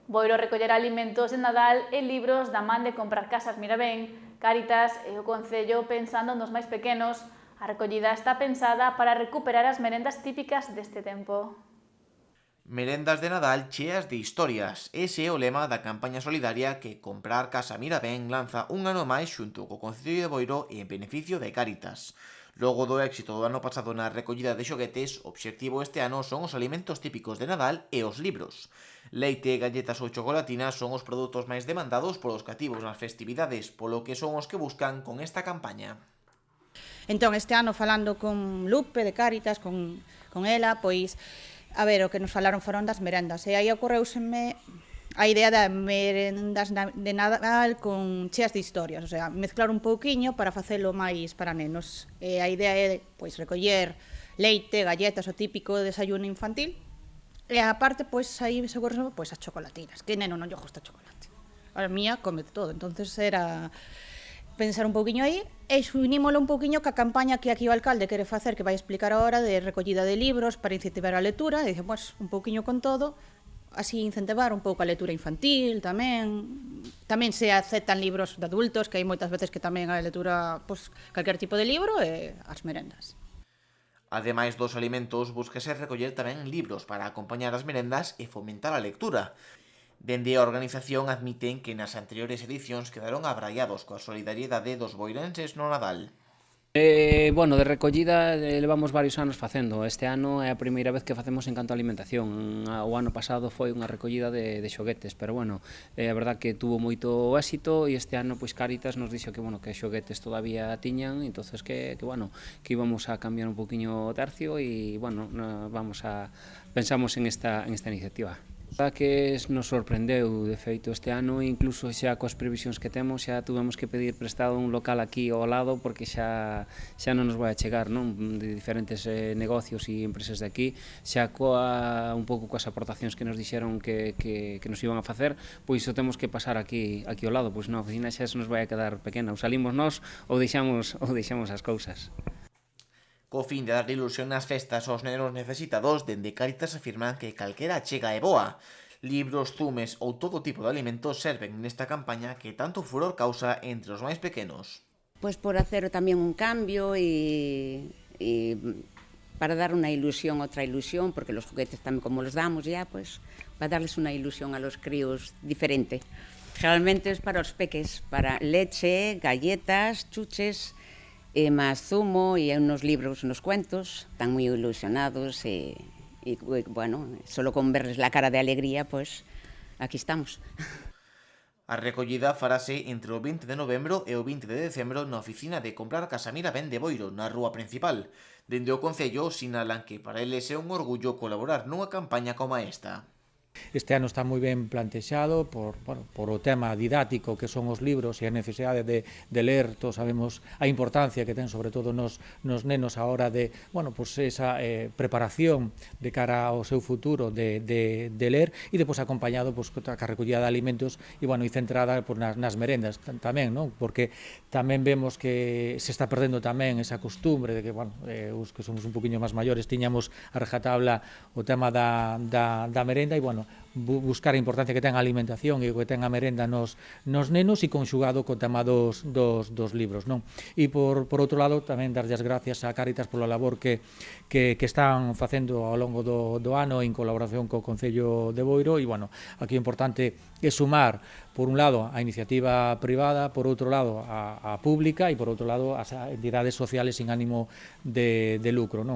Boiro recollerá alimentos de Nadal e libros da man de comprar casas Mirabén, Cáritas e o Concello pensando nos máis pequenos. A recollida está pensada para recuperar as merendas típicas deste tempo. Merendas de Nadal cheas de historias. Ese é o lema da campaña solidaria que Comprar Casa Mirabén lanza un ano máis xunto co Concello de Boiro en beneficio de Cáritas. Logo do éxito do ano pasado na recollida de xoguetes, o obxectivo este ano son os alimentos típicos de Nadal e os libros. Leite, galletas ou chocolatinas son os produtos máis demandados polos cativos nas festividades, polo que son os que buscan con esta campaña. Entón, este ano, falando con Lupe de Cáritas, con ela, pois, a ver, o que nos falaron foron das merendas. E aí ocorreuseme a idea das merendas de Nadal con cheas de historias, o sea, mezclar un pouquiño para facelo máis para nenos. E a idea é, pois, recoller leite, galletas, o típico desayuno infantil, e aparte, pois, aí se ocorre, pois, as chocolatinas, que neno non lle gusta chocolate. A mía come todo, entonces era pensar un pouquiño aí e xunímolo un pouquiño ca campaña que aquí o alcalde quere facer, que vai explicar agora, de recollida de libros para incentivar a lectura, e dice, pois, un pouquiño con todo, así incentivar un pouco a lectura infantil tamén se aceptan libros de adultos, que hai moitas veces que tamén a lectura, pois, calquer tipo de libro, e as merendas. Ademais dos alimentos, búsquese recoller tamén libros para acompañar as merendas e fomentar a lectura. Dende a organización admiten que nas anteriores edicións quedaron abraiados coa solidariedade dos boirenses no Nadal. Bueno, de recollida levamos varios anos facendo. Este ano é a primeira vez que facemos en canto a alimentación. O ano pasado foi unha recollida de xoguetes, pero bueno, a verdad que tuvo moito éxito e este ano pois Cáritas nos dixo que bueno, que xoguetes todavía tiñan, entonces que bueno, que íbamos a cambiar un poquiño o tercio e bueno, pensamos en esta iniciativa. A que nos sorprendeu, de feito, este ano, incluso xa coas previsións que temos, xa tuvemos que pedir prestado un local aquí ao lado porque xa non nos vai a chegar, non? De diferentes negocios e empresas de aquí, xa un pouco coas aportacións que nos dixeron que nos iban a facer, pois o temos que pasar aquí ao lado, pois na oficina xa se nos vai a quedar pequena, ou salimos nós ou deixamos as cousas. Co fin de dar ilusión nas festas aos nenos necesitados, dende Cáritas afirman que calquera chega é boa. Libros, zumes ou todo tipo de alimentos serven nesta campaña que tanto furor causa entre os máis pequenos. Pues por hacer también un cambio y para dar una ilusión, otra ilusión, porque los juguetes también como los damos ya, pues para darles una ilusión a los críos diferente. Generalmente es para os peques, para leche, galletas, chuches, más zumo y unos libros, unos cuentos, están muy ilusionados y bueno, solo con verles la cara de alegría, pues aquí estamos. A recollida farase entre o 20 de novembro e o 20 de decembro na oficina de Comprar Casa Mirabén de Boiro, na rúa principal. Dende o Concello sinalan que para eles é un orgullo colaborar nunha campaña como esta. Este ano está moi ben plantexado por o tema didáctico que son os libros e a necesidade de ler. Todos sabemos a importancia que ten sobre todo nos nenos a hora de esa preparación de cara ao seu futuro de ler, e depois acompañado ca recollida de alimentos e centrada nas merendas tamén, non? Porque tamén vemos que se está perdendo tamén esa costumbre de que os que somos un poquinho máis maiores tiñamos a rajatabla o tema da merenda, e buscar a importancia que ten a alimentación e o que ten a merenda nos nenos, e conxugado co tema dos libros, non? E por outro lado tamén darlle as gracias a Cáritas pola labor que están facendo ao longo do ano en colaboración co Concello de Boiro, e aquí o importante é sumar por un lado a iniciativa privada, por outro lado a pública e por outro lado as entidades sociales sin ánimo de lucro, non?